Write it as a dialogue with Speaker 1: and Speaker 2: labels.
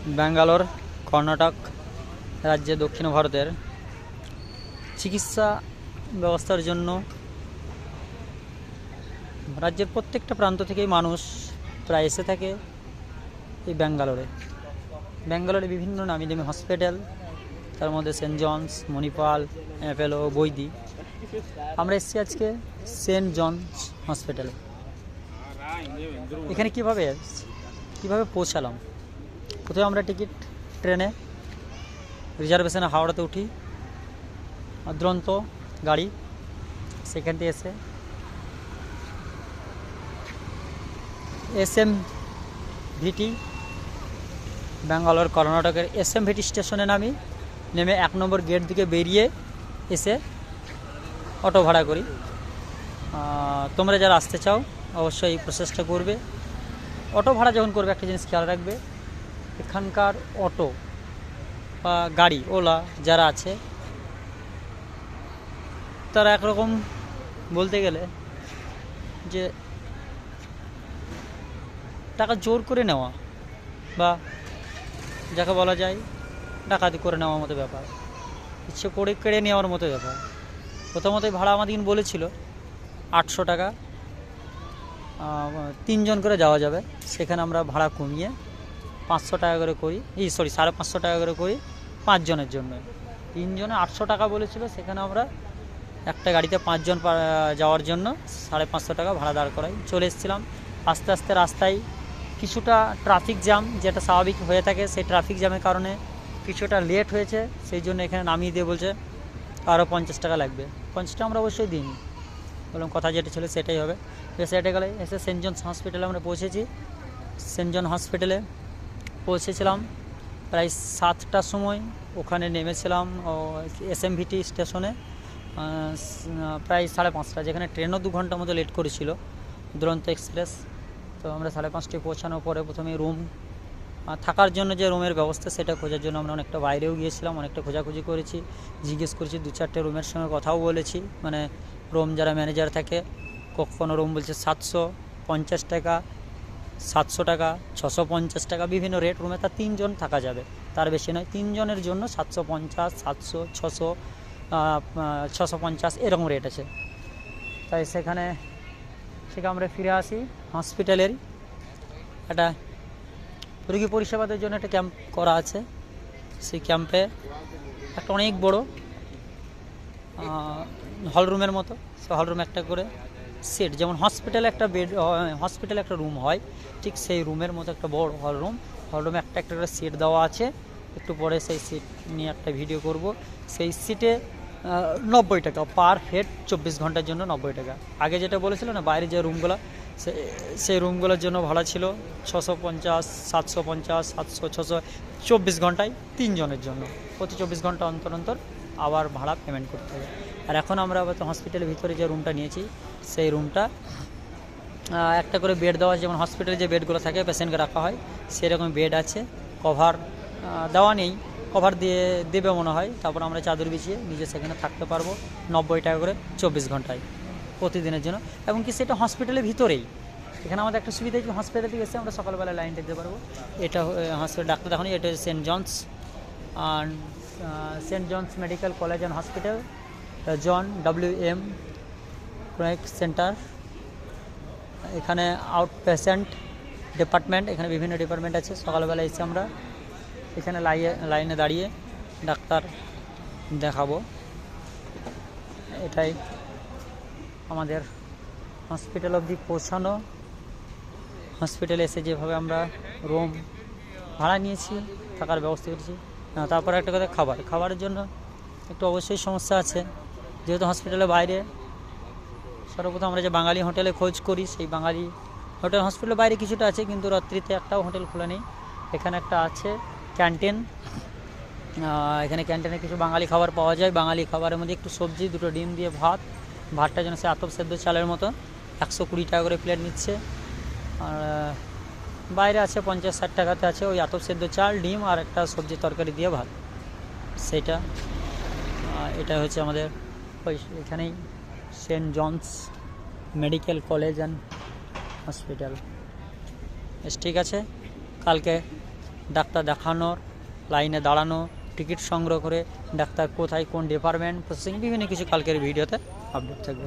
Speaker 1: ব্যাঙ্গালোর কর্ণাটক রাজ্যে দক্ষিণ ভারতের চিকিৎসা ব্যবস্থার জন্য রাজ্যের প্রত্যেকটা প্রান্ত থেকেই মানুষ প্রায় এসে থাকে এই ব্যাঙ্গালোরে বিভিন্ন নামি দামি হসপিটাল, তার মধ্যে সেন্ট জনস, মণিপাল, অ্যাপেলো, বৈদি। আমরা এসেছি আজকে সেন্ট জনস হসপিটালে। এখানে কিভাবে পৌঁছালাম? প্রথমে আমরা ট্রেনে রিজার্ভেশনে হাওড়াতে উঠি, দুরন্ত গাড়ি, সেখান থেকে এসে SMVT ব্যাঙ্গালোর কর্ণাটকের SMVT স্টেশনে নেমে 1 নম্বর গেট দিকে বেরিয়ে এসে অটো ভাড়া করি। তোমরা যারা আসতে চাও অবশ্যই এই প্রসেসটা করবে। অটো ভাড়া যখন করবে একটা জিনিস খেয়াল রাখবে, এখানকার অটো বা গাড়ি ওলা যারা আছে তারা একরকম বলতে গেলে যে টাকা জোর করে নেওয়া বা যাকে বলা যায় ডাকাতি করে নেওয়ার মতো ব্যাপার, ইচ্ছে করে কেড়ে নেওয়ার মতো ব্যাপার। প্রথমতই ভাড়া আমাদের বলেছিল 800 টাকা, 3 জন করে যাওয়া যাবে। সেখানে আমরা ভাড়া কমিয়ে 500 টাকা করে করি, 550 টাকা করে করি 5 জনের জন্য। 3 জনে 800 টাকা বলেছিল, সেখানে আমরা একটা গাড়িতে 5 জন যাওয়ার জন্য 550 টাকা ভাড়া দাঁড় করাই। চলে এসেছিলাম। আস্তে আস্তে রাস্তায় কিছুটা ট্রাফিক জ্যাম, যেটা স্বাভাবিক হয়ে থাকে, সেই ট্রাফিক জ্যামের কারণে কিছুটা লেট হয়েছে, সেই জন্য এখানে নামিয়ে দিয়ে বলছে আরও 50 টাকা লাগবে। 50 টাকা আমরা অবশ্যই দিইনি, বললাম কথা যেটা ছিল সেটাই হবে। সেটা গেলে এসে সেন্ট জনস হসপিটালে আমরা পৌঁছেছি। সেন্ট জন হসপিটালে পৌঁছেছিলাম প্রায় 7টার সময়। ওখানে নেমেছিলাম SMVT স্টেশনে প্রায় 5:30, যেখানে ট্রেনও 2 ঘন্টার মতো লেট করেছিল, দুরন্ত এক্সপ্রেস। তো আমরা 5:30টায় পৌঁছানোর পরে প্রথমে রুম থাকার জন্য যে রুমের ব্যবস্থা সেটা খোঁজার জন্য আমরা অনেকটা বাইরেও গিয়েছিলাম, অনেকটা খোঁজাখুঁজি করেছি, জিজ্ঞেস করেছি, 2-4টে রুমের সঙ্গে কথাও বলেছি। মানে রুম যারা ম্যানেজার থাকে, কোনো রুম বলছে 750 টাকা, 700 টাকা, 650 টাকা, বিভিন্ন রেট রুমে। তা 3 জন থাকা যাবে, তার বেশি নয়। 3 জনের জন্য 750, 700, 600, 650 এরকম রেট আছে। তাই সেখানে আমরা ফিরে আসি। হসপিটালের একটা রোগী পরিষেবাদের জন্য একটা ক্যাম্প করা আছে। সেই ক্যাম্পে একটা অনেক বড় হল রুমের মতো, সেই হল রুমে একটা করে সেট, যেমন হসপিটালে একটা রুম হয়, ঠিক সেই রুমের মতো একটা বড় হল রুমে একটা করে সিট দেওয়া আছে। একটু পরে সেই সিট নিয়ে একটা ভিডিও করব। সেই সিটে 90 টাকা পার হেড, 24 ঘন্টার জন্য 90 টাকা। আগে যেটা বলেছিল না, বাইরে যে রুমগুলো, সেই রুমগুলোর জন্য ভাড়া ছিল 650, 750, 700, 600, 24 ঘন্টায় 3 জনের জন্য। প্রতি 24 ঘন্টা অন্তর আবার ভাড়া পেমেন্ট করতে হবে। আর এখন আমরা হসপিটালের ভিতরে যে রুমটা নিয়েছি, সেই রুমটা একটা করে বেড দেওয়া আছে, যেমন হসপিটালে যে বেডগুলো থাকে পেশেন্টকে রাখা হয়, সেরকম বেড আছে। কভার দেওয়া নেই, কভার দেবে মনে হয়। তারপর আমরা চাদর বিছিয়ে নিজে সেখানে থাকতে পারবো 90 টাকা করে 24 ঘন্টায় প্রতিদিনের জন্য। এবং কি সেটা হসপিটালের ভিতরেই। এখানে আমাদের একটা সুবিধা আছে, হসপিটাল থেকে এসে আমরা সকালবেলা লাইন দিতে পারবো। এটা হসপিটাল ডাক্তার দেখানো, এটা saint John's medical college and hospital, John WM chronic centre. এখানে আউট পেশেন্ট ডিপার্টমেন্ট, এখানে বিভিন্ন ডিপার্টমেন্ট আছে। সকালবেলা এসে আমরা এখানে লাইনে দাঁড়িয়ে ডাক্তার দেখাবো। এটাই আমাদের হসপিটাল অবধি পৌঁছানো। হসপিটালে এসে যেভাবে আমরা রুম ভাড়া নিয়েছি, থাকার ব্যবস্থা করেছি। তারপর একটা কথা, খাবারের জন্য একটু অবশ্যই সমস্যা আছে, যেহেতু হসপিটালের বাইরে। সর্বপ্রথম আমরা যে বাঙালি হোটেলে খোঁজ করি, সেই বাঙালি হোটেল হসপিটালের বাইরে কিছুটা আছে, কিন্তু রাত্রিতে একটাও হোটেল খোলা নেই। এখানে একটা আছে ক্যান্টিন, এখানে ক্যান্টিনে কিছু বাঙালি খাবার পাওয়া যায়। বাঙালি খাবারের মধ্যে একটু সবজি, 2টো ডিম দিয়ে ভাতটা যেন সে আতপ সেদ্ধ চালের মতো, 120 টাকা করে প্লেট নিচ্ছে। আর বাইরে আছে 50-60 টাকাতে আছে ওই আতপ সেদ্ধ চাল, ডিম আর একটা সবজি তরকারি দিয়ে ভাত। এটা হচ্ছে আমাদের এখানেই saint John's medical college and hospital. ঠিক আছে, কালকে ডাক্তার দেখানোর, লাইনে দাঁড়ানো, টিকিট সংগ্রহ করে ডাক্তার কোথায় কোন ডিপার্টমেন্ট প্রসেসিং বিভিন্ন কিছু কালকের ভিডিওতে আপডেট থাকবে।